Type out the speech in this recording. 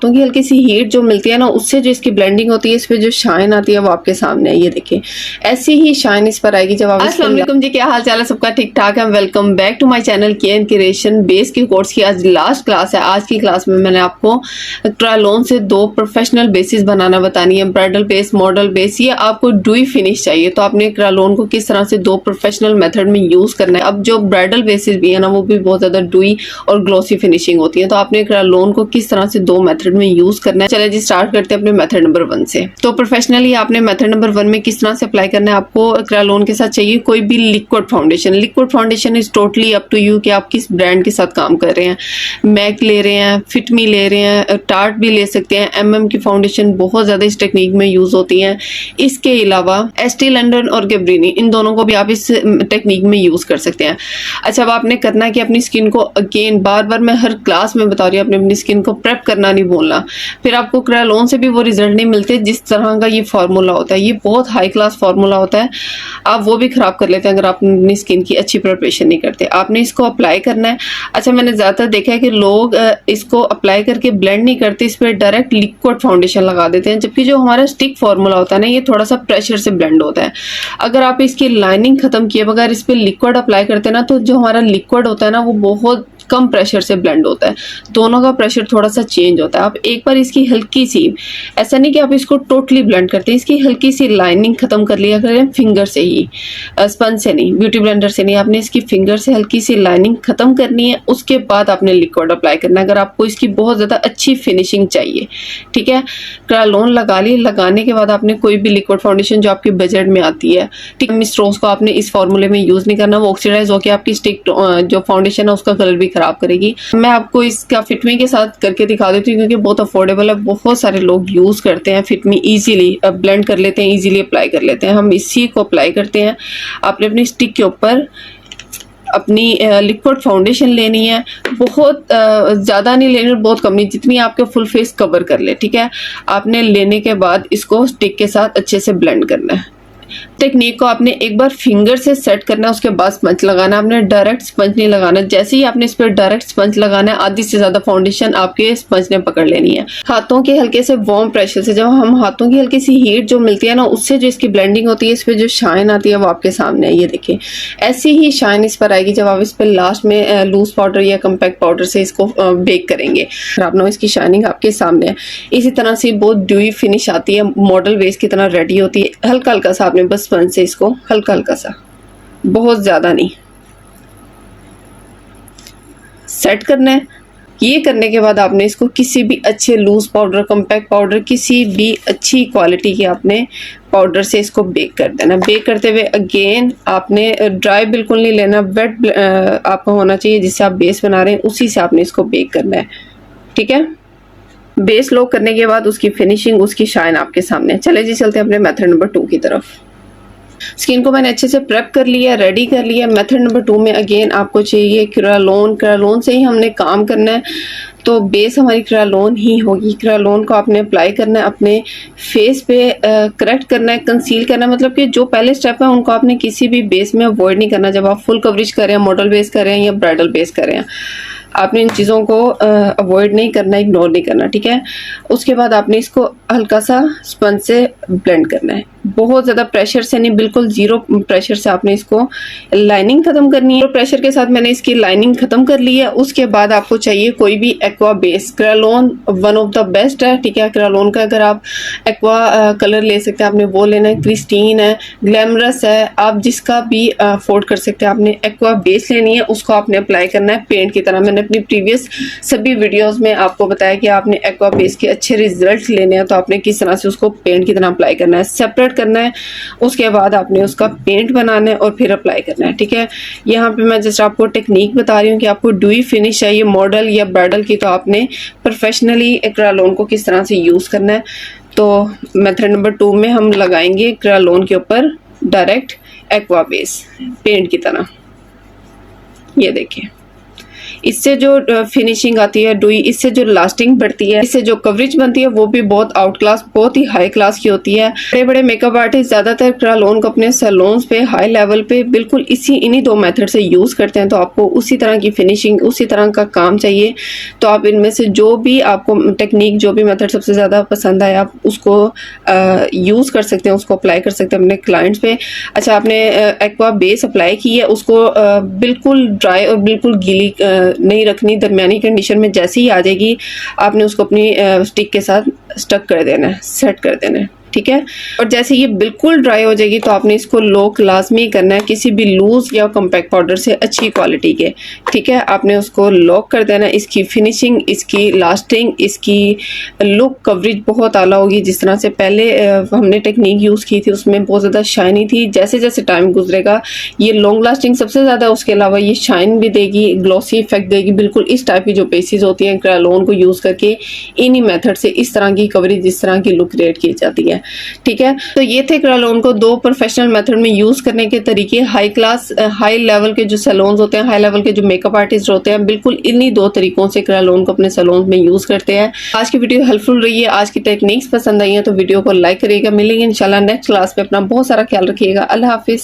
हाथों की हल्की सी हीट जो मिलती है ना, उससे जो इसकी ब्लेंडिंग होती है, इस पे जो शाइन आती है वो आपके सामने है। ये देखिए ऐसी ही शाइन इस पर आएगी जब आप। अस्सलाम वालेकुम जी, क्या हाल चाल है सबका? ठीक ठाक है। Welcome back to my channel K N creation. Base की कोर्स की आज लास्ट क्लास है। आज की क्लास में मैंने आपको क्रायोलोन से 2 प्रोफेशनल बेसिस बनाना बतानी है, ब्राइडल बेस, मॉडल बेस। ये आपको डुई फिनिश चाहिए तो आपने क्रायोलोन को किस तरह से 2 प्रोफेशनल मेथड में यूज करना है। अब जो ब्राइडल बेसिस भी है ना, वो भी बहुत ज्यादा डुई और ग्लॉसी फिनिशिंग होती है, तो आपने क्रायोलोन को किस तरह से 2 मेथड में यूज करना है। चले जी स्टार्ट करते हैं अपने मेथड नंबर 1 से। तो प्रोफेशनली आपने मेथड नंबर 1 में किस तरह से अप्लाई करना है। आपको क्रायोलोन के साथ चाहिए कोई भी liquid foundation. Liquid foundation is totally up to you कि आप किस ब्रांड के साथ काम कर रहे हैं। मैक ले रहे हैं, फिटमी ले रहे हैं, टार्ट भी ले सकते हैं। MM की फाउंडेशन बहुत ज्यादा इस टेक्निक में यूज होती है। इसके अलावा एस्टी लंडन और गैब्रिनी, इन दोनों को भी आप इस टेक्निक में यूज कर सकते हैं। अच्छा, अब आपने करना है कि अपनी स्किन को अगेन बार बार मैं हर क्लास में बता रही हूँ, अपनी स्किन को प्रेप करना नहीं भूलना। फिर आपको क्रायोलोन से भी वो रिजल्ट नहीं मिलते जिस तरह का ये फार्मूला होता है। ये बहुत हाई क्लास फार्मूला होता है, आप वो भी खराब कर लेते हैं अगर आप अपनी स्किन की अच्छी प्रिपरेशन नहीं करते। आपने इसको अप्लाई करना है। अच्छा, मैंने ज्यादातर देखा है कि लोग इसको अप्लाई करके ब्लेंड नहीं करते, इस पर डायरेक्ट लिक्विड फाउंडेशन लगा देते हैं, जबकि जो हमारा स्टिक फार्मूला होता है ना, ये थोड़ा सा प्रेशर से ब्लेंड होता है। अगर आप इसकी लाइनिंग खत्म किए बगैर इस पर लिक्विड अप्लाई करते हैं ना, तो जो हमारा लिक्विड होता है ना, वो बहुत कम प्रेशर से ब्लेंड होता है। दोनों का प्रेशर थोड़ा सा चेंज होता है। आप एक बार इसकी हल्की सी, ऐसा नहीं कि आप इसको टोटली ब्लेंड करते हैं, इसकी हल्की सी लाइनिंग खत्म कर लिया करें फिंगर से ही, स्पंज से नहीं, ब्यूटी ब्लेंडर से नहीं। आपने इसकी फिंगर से हल्की सी लाइनिंग खत्म करनी है, उसके बाद आपने लिक्विड अप्लाई करना है अगर आपको इसकी बहुत ज्यादा अच्छी फिनिशिंग चाहिए। ठीक है, क्रायोलोन लगा ली। लगाने के बाद आपने कोई भी लिक्विड फाउंडेशन जो आपके बजट में आती है, ठीक है, मिस रोज को आपने इस फॉर्मूले में यूज नहीं करना, वो ऑक्सीडाइज होकर आपकी स्टिक जो फाउंडेशन है उसका कलर भी खराब करेगी। मैं आपको इसका फिटमी के साथ करके दिखा देती हूँ क्योंकि बहुत अफोर्डेबल है, बहुत सारे लोग यूज करते हैं। फिटमी इजीली ब्लेंड कर लेते हैं, इजीली अप्लाई कर लेते हैं। हम इसी को अप्लाई करते हैं। आपने अपनी स्टिक के ऊपर अपनी लिक्विड फाउंडेशन लेनी है, बहुत ज़्यादा नहीं लेनी, बहुत कम नहीं, जितनी आपके फुल फेस कवर कर ले। ठीक है, आपने लेने के बाद इसको स्टिक के साथ अच्छे से ब्लेंड करना है। टेक्निक को आपने एक बार फिंगर से सेट करना है, उसके बाद स्पंज लगाना। आपने डायरेक्ट स्पंज नहीं लगाना। जैसे ही आपने इस पर डायरेक्ट स्पंज लगाना है, आधी से ज्यादा फाउंडेशन आपके स्पंज ने पकड़ लेनी है। हाथों के हल्के से वार्म प्रेशर से, जब हम हाथों की हल्की सी हीट जो मिलती है ना, उससे जो इसकी ब्लेंडिंग होती है, इस पे जो शाइन आती है वो आपके सामने है। ये देखिए ऐसी ही शाइन इस पर आएगी जब आप इस पर लास्ट में लूज पाउडर या कम्पैक्ट पाउडर से इसको बेक करेंगे। आपने इसकी शाइनिंग आपके सामने है। इसी तरह से बहुत ड्यूई फिनिश आती है, मॉडल बेस की तरह रेडी होती है। हल्का हल्का सा आपने बस स्पंज से इसको हल्का हल्का सा, बहुत ज्यादा नहीं, सेट करना है। ये करने के बाद आपने इसको किसी भी अच्छे लूज पाउडर, कम्पैक्ट पाउडर, किसी भी अच्छी क्वालिटी के आपने पाउडर से इसको बेक कर देना। बेक करते हुए अगेन आपने ड्राई बिल्कुल नहीं लेना, वेट आपका होना चाहिए जिससे आप बेस बना रहे हैं, उसी से आपने इसको बेक करना है। ठीक है, बेस लो करने के बाद उसकी फिनिशिंग, उसकी शाइन आपके सामने है। चले जी चलते हैं अपने मेथड नंबर 2 की तरफ। स्किन को मैंने अच्छे से प्रेप कर लिया, रेडी कर लिया। मेथड नंबर 2 में अगेन आपको चाहिए क्रायोलोन। क्रायोलोन से ही हमने काम करना है, तो बेस हमारी क्रायोलोन ही होगी। क्रायोलोन को आपने अप्लाई करना है, अपने फेस पे करेक्ट करना है, कंसील करना है। मतलब कि जो पहले स्टेप है उनको आपने किसी भी बेस में अवॉइड नहीं करना। जब आप फुल कवरेज कर रहे हैं, मॉडल बेस कर रहे हैं या ब्राइडल बेस कर रहे हैं, आपने इन चीज़ों को अवॉइड नहीं करना, इग्नोर नहीं करना। ठीक है, उसके बाद आपने इसको हल्का सा स्पंज से ब्लेंड करना है, बहुत ज़्यादा प्रेशर से नहीं, बिल्कुल जीरो प्रेशर से आपने इसको लाइनिंग खत्म करनी है। तो प्रेशर के साथ मैंने इसकी लाइनिंग खत्म कर ली है। उसके बाद आपको चाहिए कोई भी aqua base. Kryolan one of the best है। ठीक है, क्रायोलोन का अगर आप एक्वा कलर ले सकते हैं, आपने वो लेना है। क्रिस्टीन है, ग्लैमरस है, आप जिसका भी अफोर्ड कर सकते हैं। आपने एक्वा बेस लेनी है, उसको आपने अप्लाई करना है पेंट की तरह। मैंने अपनी प्रीवियस सभी वीडियोस में आपको बताया कि आपने एक्वा बेस के अच्छे रिजल्ट लेने हैं, तो आपने किस तरह से उसको पेंट की तरह अप्लाई करना है, सेपरेट करना है। उसके बाद आपने उसका पेंट बनाना है और फिर अप्लाई करना है। ठीक है, यहाँ पे मैं जस्ट आपको टेक्निक बता रही हूँ कि आपको ड्यूई फिनिश चाहिए मॉडल या ब्राइडल की, तो आपने प्रोफेशनली क्रायोलोन को किस तरह से यूज करना है। तो मेथड नंबर 2 में हम लगाएंगे क्रायोलोन के ऊपर डायरेक्ट एक्वा बेस पेंट की तरह। ये देखिए इससे जो फिनिशिंग आती है डुई, इससे जो लास्टिंग बढ़ती है, इससे जो कवरेज बनती है वो भी बहुत आउट क्लास, बहुत ही हाई क्लास की होती है। बड़े बड़े मेकअप आर्टिस्ट ज्यादातर क्रालोन को अपने सैलून्स पे हाई लेवल पे बिल्कुल इन्हीं दो मेथड से यूज करते हैं। तो आपको उसी तरह की फिनिशिंग, उसी तरह का काम चाहिए तो आप इनमें से जो भी आपको टेक्निक, जो भी मेथड सबसे ज़्यादा पसंद आए आप उसको यूज़ कर सकते हैं, उसको अप्लाई कर सकते हैं अपने क्लाइंट्स पे। अच्छा, आपने एक्वा बेस अप्लाई की है, उसको बिल्कुल ड्राई और बिल्कुल गीली नहीं रखनी, दरमियानी कंडीशन में जैसे ही आ जाएगी आपने उसको अपनी स्टिक के साथ स्टक कर देना है, सेट कर देना है, ठीक है। और जैसे ये बिल्कुल ड्राई हो जाएगी तो आपने इसको लॉक लाजमी करना है किसी भी लूज या कॉम्पैक्ट पाउडर से अच्छी क्वालिटी के, ठीक है। आपने उसको लॉक कर देना है। इसकी फिनिशिंग, इसकी लास्टिंग, इसकी लुक, कवरेज बहुत आला होगी। जिस तरह से पहले हमने टेक्निक यूज़ की थी उसमें बहुत ज़्यादा शाइनी थी, जैसे जैसे टाइम गुजरेगा ये लॉन्ग लास्टिंग सबसे ज़्यादा, उसके अलावा ये शाइन भी देगी, ग्लॉसी इफेक्ट देगी। बिल्कुल इस टाइप की जो पेसेस होती हैं क्रालोन को यूज़ करके इन्हीं मेथड से इस तरह की कवरेज, इस तरह की लुक क्रिएट की जाती है, ठीक है। तो ये थे क्रालोन को दो प्रोफेशनल मेथड में यूज करने के तरीके। हाई क्लास, हाई लेवल के जो सैलून्स होते हैं, हाई लेवल के जो मेकअप आर्टिस्ट होते हैं, बिल्कुल इन्हीं दो तरीकों से क्रालोन को अपने सैलून में यूज करते हैं। आज की वीडियो हेल्पफुल रही है, आज की टेक्निक्स पसंद आई है तो वीडियो को लाइक करिएगा। मिलेंगे इंशाल्लाह नेक्स्ट क्लास में। अपना बहुत सारा ख्याल रखिएगा। अल्लाह हाफिज।